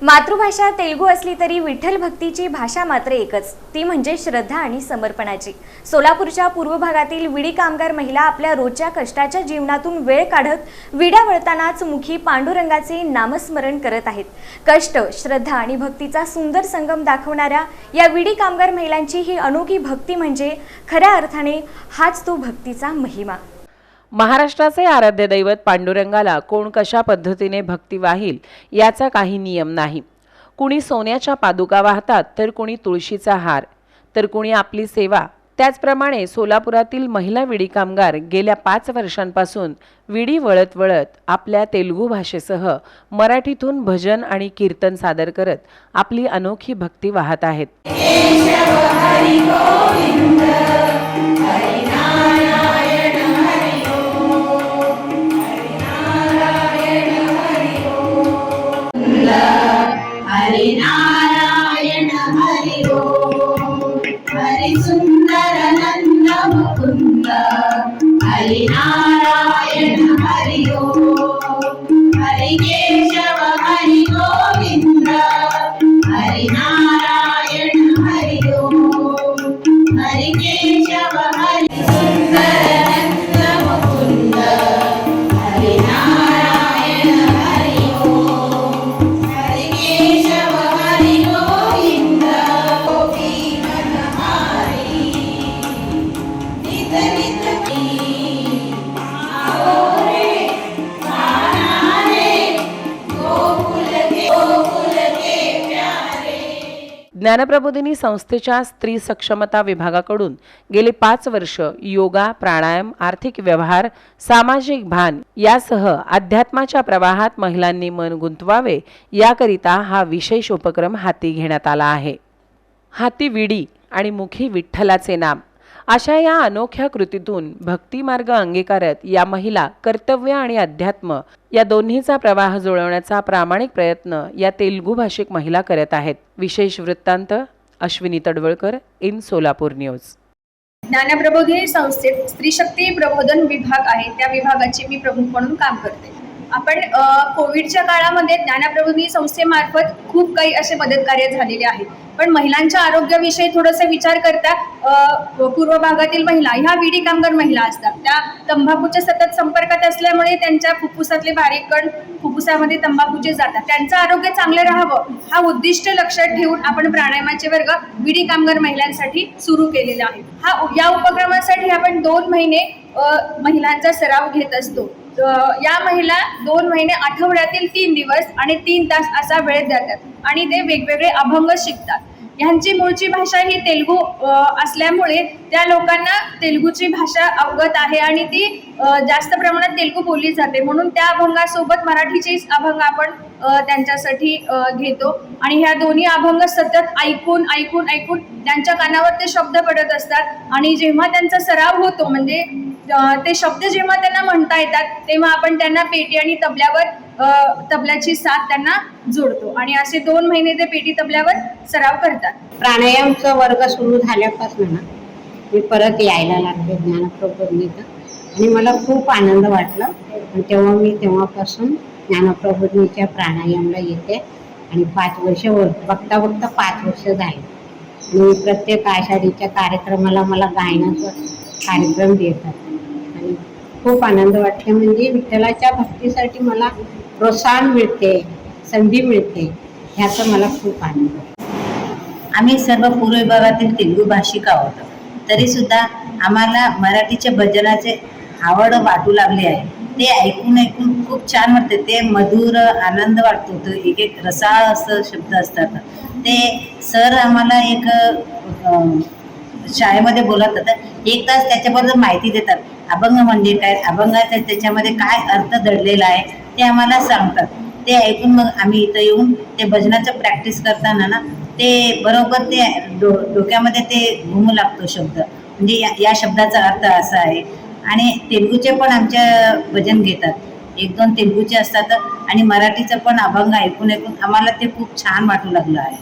मातृभाषा तेलुगू असली तरी विठ्ठल भक्तीची भाषा मात्र एकच, ती म्हणजे श्रद्धा आणि समर्पणाची। सोलापूरच्या पूर्व भागातील विडी कामगार महिला आपल्या रोजच्या कष्टाच्या जीवनातून वेळ काढत विड्या वळतानाच मुखी पांडुरंगाचे नामस्मरण करत आहेत। कष्ट, श्रद्धा आणि भक्तीचा सुंदर संगम दाखवणाऱ्या या विडी कामगार महिलांची ही अनोखी भक्ती म्हणजे खऱ्या अर्थाने हाच तो भक्तीचा महिमा। महाराष्ट्राचे आराध्य दैवत पांडुरंगाला कोण कशा पद्धतीने भक्ती वाहील याचा काही नियम नाही। कुणी सोन्याच्या पादुका वाहतात, तर कुणी तुळशीचा हार, तर कुणी आपली सेवा। त्याचप्रमाणे सोलापुरातील महिला विडी कामगार गेल्या 5 वर्षांपासून विडी वळत वळत आपल्या तेलुगू भाषेसह मराठीतून भजन आणि कीर्तन सादर करत आपली अनोखी भक्ती वाहत आहेत। हरि नारायण हरि ओम हरि सुंदर नंद मुकुंद हरि नारायण हरि ओम हरि केशव हरि गोविंद हरि नारायण हरि ओम हरि केशव हरि सुंदर नंद मुकुंद हरि नारायण हरि ओम हरि केशव हरि गोविंद गोपी मनहारी नित नित ज्ञानप्रबोधिनी संस्थेच्या स्त्री सक्षमता विभागाकडून गेली 5 वर्ष योगा, प्राणायाम, आर्थिक व्यवहार, सामाजिक भान यासह अध्यात्माच्या प्रवाहात महिलांनी मन गुंतवावे याकरिता हा विशेष उपक्रम हाती घेण्यात आला आहे। हाती विडी आणि मुखी विठ्ठलाचे नाम अशा या अनोख्या कृतीतून भक्ती मार्ग अंगीकारत या महिला कर्तव्य आणि अध्यात्म या दोन्हीचा प्रवाह जुळवण्याचा प्रामाणिक प्रयत्न या तेलुगू भाषिक महिला करत आहेत। विशेष वृत्तांत अश्विनी तडवळकर इन सोलापूर न्यूज। ज्ञानप्रबोधिनी संस्थेत स्त्री शक्ती प्रबोधन विभाग आहे, त्या विभागाचे मी प्रमुख म्हणून काम करते। आपण कोविडच्या काळामध्ये ज्ञानप्रबोधिनी संस्थेमार्फत खूप काही असे मदत कार्य झालेले आहेत, पण महिलांच्या आरोग्याविषयी थोडंसं विचार करता पूर्व भागातील महिला ह्या विडी कामगार महिला असतात, त्या तंबाखूच्या सतत संपर्कात असल्यामुळे त्यांच्या फुफ्फुसातले बारीक कण फुफ्फुसामध्ये तंबाखूचे जातात। त्यांचं आरोग्य चांगलं राहावं हा उद्दिष्ट लक्षात ठेवून आपण प्राणायामाचे वर्ग विडी कामगार महिलांसाठी सुरू केलेला आहे। या उपक्रमासाठी आपण 2 महिने महिलांचा सराव घेत असतो। या महिला 2 महिने आठवड्यातील 3 दिवस आणि 3 तास असा वेळ देतात आणि ते वेगवेगळे अभंग शिकतात। यांची मूळची भाषा ही तेलुगू असल्यामुळे त्या लोकांना तेलुगूची भाषा अवगत आहे आणि ती जास्त प्रमाणात तेलुगू बोलली जाते, म्हणून त्या अभंगासोबत मराठीचेच अभंग आपण त्यांच्यासाठी घेतो आणि ह्या दोन्ही अभंग सतत ऐकून ऐकून ऐकून त्यांच्या कानावर ते शब्द पडत असतात आणि जेव्हा त्यांचा सराव होतो म्हणजे ते शब्द जेव्हा त्यांना म्हणता येतात तेव्हा आपण त्यांना पेटी आणि तबल्याची साथ त्यांना जोडतो आणि असे 2 महिने ते पेटी तबल्यावर सराव करतात। प्राणायामचा वर्ग सुरू झाल्यापासून मी परत यायला लागले ज्ञानप्रबोधिनीत आणि मला खूप आनंद वाटला आणि तेव्हापासून ज्ञानप्रबोधिनीच्या प्राणायामला येते आणि 5 वर्ष बघता 5 वर्ष झाले आणि प्रत्येक आषाढीच्या कार्यक्रमाला मला गायनाचा कार्यक्रम देतात आणि खूप आनंद वाटते। म्हणजे विठ्ठलाच्या भक्तीसाठी मला प्रोत्साहन मिळते, संधी मिळते, ह्याचा मला खूप आनंद आहे। आम्ही सर्व पूर्व विभागातील तेलुगू भाषिक आहोत, तरी सुद्धा आम्हाला मराठीच्या भजनाचे आवड वाटू लागली आहे। ते ऐकून ऐकून खूप छान वाटते, ते मधुर आनंद वाटतो। तो एक एक रसाळ असं शब्द असतात। ते सर आम्हाला एक शाळेमध्ये बोलत होतं, 1 तास त्याच्याबद्दल माहिती देतात। अभंग म्हणजे काय, अभंगाचा त्याच्यामध्ये काय अर्थ दडलेला आहे ते आम्हाला सांगतात। ते ऐकून मग आम्ही इथं येऊन ते भजनाचं प्रॅक्टिस करताना ना ते बरोबर ते डोक्यामध्ये ते घुमू लागतो शब्द, म्हणजे या शब्दाचा अर्थ असा आहे। आणि तेलुगूचे पण आमच्या भजन घेतात, 1-2 तेलुगूचे असतात आणि मराठीचं पण अभंग ऐकून ऐकून आम्हाला ते खूप छान वाटू लागलं आहे।